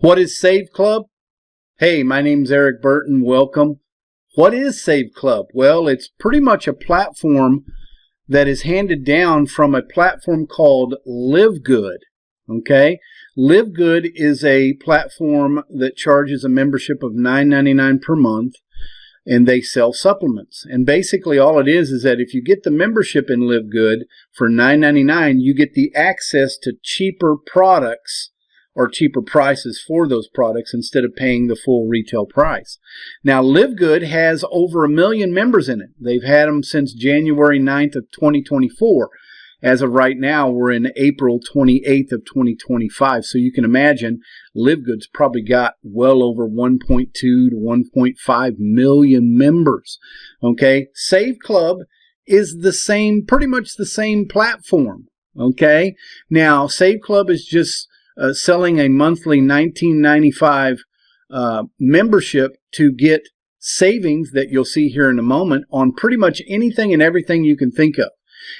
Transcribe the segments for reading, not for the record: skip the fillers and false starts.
What is Save Club? Hey, my name's Erik Burton. Welcome. What is Save Club? Well, it's pretty much a platform that is handed down from a platform called LiveGood. Okay? LiveGood is a platform that charges a membership of $9.99 per month, and they sell supplements. And basically all it is that if you get the membership in LiveGood for $9.99, you get the access to cheaper products or cheaper prices for those products instead of paying the full retail price. Now, LiveGood has over 1 million members in it. They've had them since January 9th of 2024. As of right now, we're in April 28th of 2025. So you can imagine LiveGood's probably got well over 1.2 to 1.5 million members. Okay, Save Club is the same, pretty much the same platform. Okay, now Save Club is just selling a monthly $19.95 membership to get savings that you'll see here in a moment on pretty much anything and everything you can think of.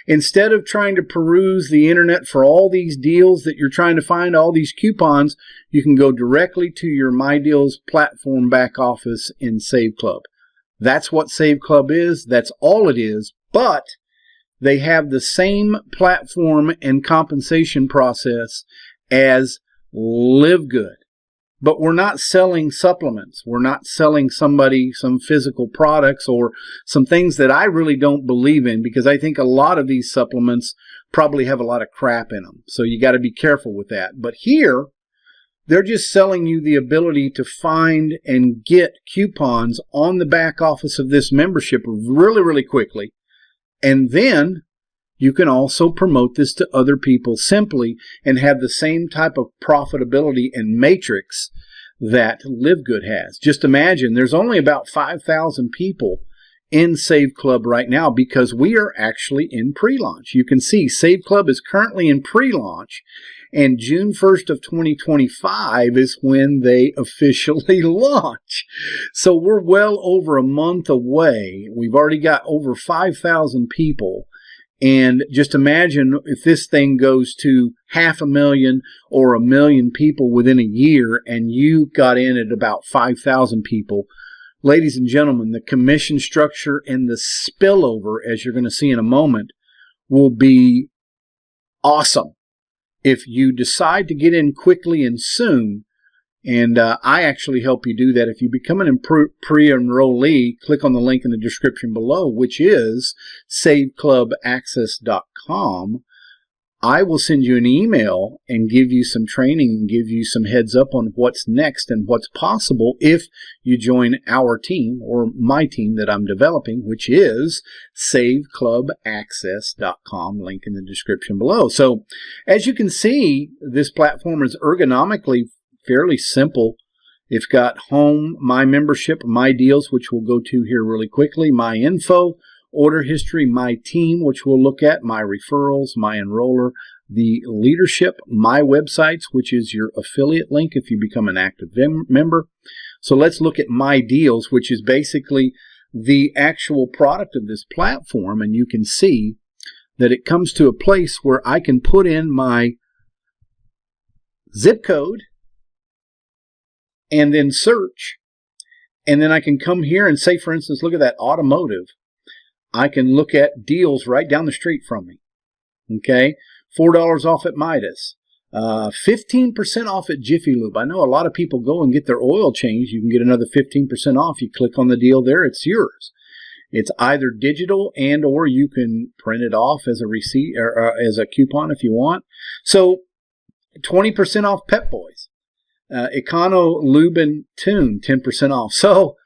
Instead of trying to peruse the internet for all these deals that you're trying to find, all these coupons, you can go directly to your My Deals platform back office in Save Club. That's what Save Club is. That's all it is. But they have the same platform and compensation process as LiveGood. But we're not selling supplements. We're not selling somebody some physical products or some things that I really don't believe in, because I think a lot of these supplements probably have a lot of crap in them. So you got to be careful with that. But here, they're just selling you the ability to find and get coupons on the back office of this membership really, really quickly. And then you can also promote this to other people simply and have the same type of profitability and matrix that LiveGood has. Just imagine, there's only about 5,000 people in Save Club right now because we are actually in pre-launch. You can see Save Club is currently in pre-launch, and June 1st of 2025 is when they officially launch. So we're well over a month away. We've already got over 5,000 people. And just imagine if this thing goes to 500,000 or 1 million people within a year, and you got in at about 5,000 people. Ladies and gentlemen, the commission structure and the spillover, as you're going to see in a moment, will be awesome if you decide to get in quickly and soon. And I actually help you do that. If you become an pre-enrollee, click on the link in the description below, which is saveclubaccess.com. I will send you an email and give you some training and give you some heads up on what's next and what's possible if you join our team or my team that I'm developing, which is saveclubaccess.com, link in the description below. So as you can see, this platform is ergonomically fairly simple. It's got home, my membership, my deals, which we'll go to here really quickly, my info, order history, my team, which we'll look at, my referrals, my enroller, the leadership, my websites, which is your affiliate link if you become an active member. So let's look at my deals, which is basically the actual product of this platform. And you can see that it comes to a place where I can put in my zip code and then search, and then I can come here and say, for instance, look at that automotive. I can look at deals right down the street from me. Okay, $4 off at Midas, 15% off at Jiffy Lube. I know a lot of people go and get their oil changed. You can get another 15% off. You click on the deal there, it's yours. It's either digital and or you can print it off as a receipt or as a coupon if you want. So 20% off Pep Boys. Econo Lube and Tune, 10% off. So,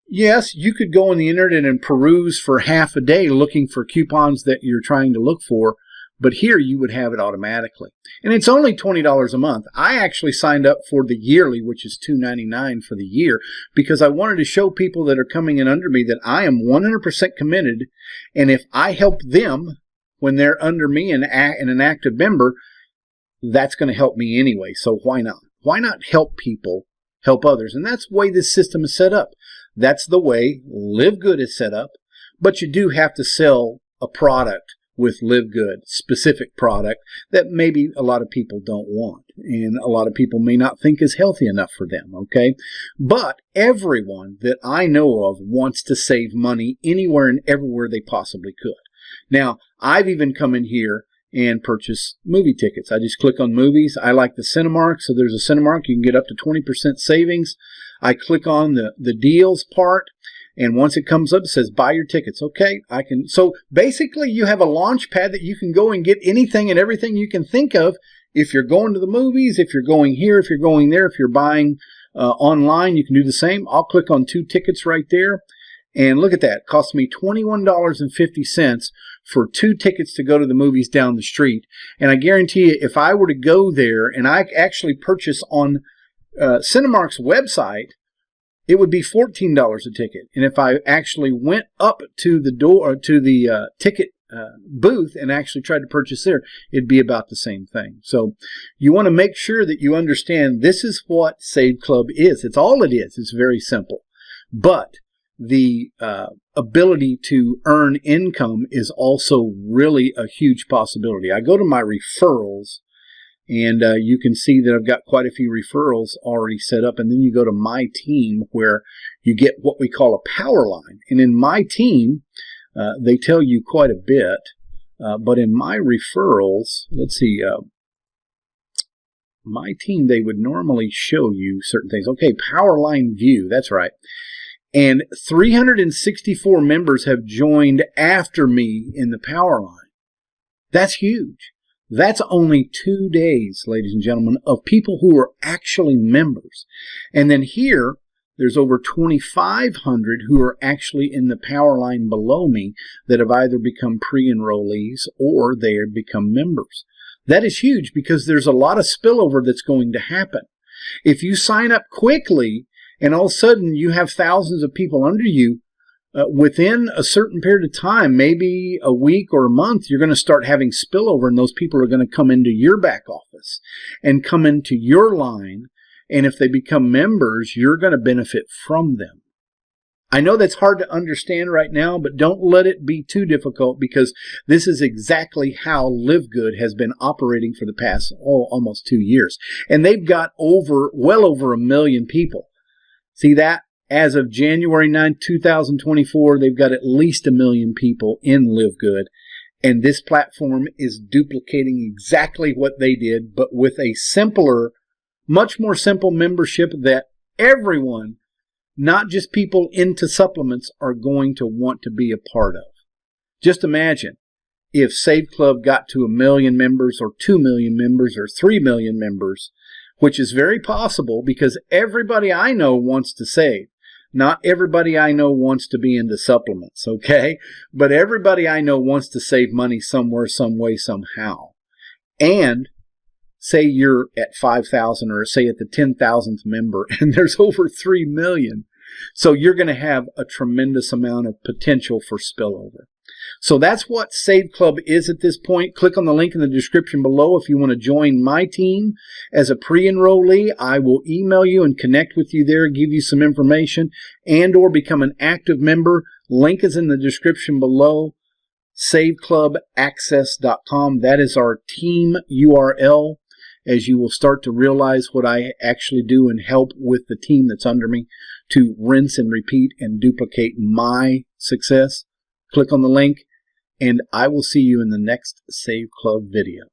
yes, you could go on the internet and peruse for half a day looking for coupons that you're trying to look for, but here you would have it automatically. And it's only $20 a month. I actually signed up for the yearly, which is $2.99 for the year, because I wanted to show people that are coming in under me that I am 100% committed, and if I help them when they're under me and an active member, that's going to help me anyway, so why not? Why not help people help others? And that's the way this system is set up. That's the way LiveGood is set up. But you do have to sell a product with LiveGood, specific product that maybe a lot of people don't want, and a lot of people may not think is healthy enough for them, okay? But everyone that I know of wants to save money anywhere and everywhere they possibly could. Now, I've even come in here and purchase movie tickets. I just click on movies. I like the Cinemark, so there's a Cinemark. You can get up to 20% savings. I click on the deals part, and once it comes up, it says buy your tickets. Okay, I can. So basically, you have a launch pad that you can go and get anything and everything you can think of. If you're going to the movies, if you're going here, if you're going there, if you're buying online, you can do the same. I'll click on 2 tickets right there. And look at that. It cost me $21.50 for 2 tickets to go to the movies down the street. And I guarantee you, if I were to go there and I actually purchase on Cinemark's website, it would be $14 a ticket. And if I actually went up to the door, to the ticket booth and actually tried to purchase there, it'd be about the same thing. So you want to make sure that you understand this is what Save Club is. It's all it is. It's very simple. But the ability to earn income is also really a huge possibility. I go to my referrals, and you can see that I've got quite a few referrals already set up. And then you go to my team, where you get what we call a power line. And in my team, they tell you quite a bit. But in my referrals, let's see, my team, they would normally show you certain things. Okay, power line view, that's right. And 364 members have joined after me in the power line. That's huge. That's only 2 days, ladies and gentlemen, of people who are actually members. And then here, there's over 2,500 who are actually in the power line below me that have either become pre-enrollees or they have become members. That is huge because there's a lot of spillover that's going to happen. If you sign up quickly, and all of a sudden you have thousands of people under you, within a certain period of time, maybe a week or a month, you're going to start having spillover, and those people are going to come into your back office and come into your line. And if they become members, you're going to benefit from them. I know that's hard to understand right now, but don't let it be too difficult, because this is exactly how LiveGood has been operating for the past almost 2 years. And they've got well over 1 million people. See that? As of January 9, 2024, they've got at least 1 million people in LiveGood. And this platform is duplicating exactly what they did, but with a simpler, much more simple membership that everyone, not just people into supplements, are going to want to be a part of. Just imagine if Save Club got to 1 million members, or 2 million members, or 3 million members, which is very possible because everybody I know wants to save. Not everybody I know wants to be into supplements, okay? But everybody I know wants to save money somewhere, some way, somehow. And say you're at 5,000, or say at the 10,000th member, and there's over 3 million. So you're going to have a tremendous amount of potential for spillover. So that's what Save Club is at this point. Click on the link in the description below if you want to join my team as a pre-enrollee. I will email you and connect with you there, give you some information, and or become an active member. Link is in the description below. SaveClubAccess.com. That is our team URL, as you will start to realize what I actually do and help with the team that's under me to rinse and repeat and duplicate my success. Click on the link, and I will see you in the next Save Club video.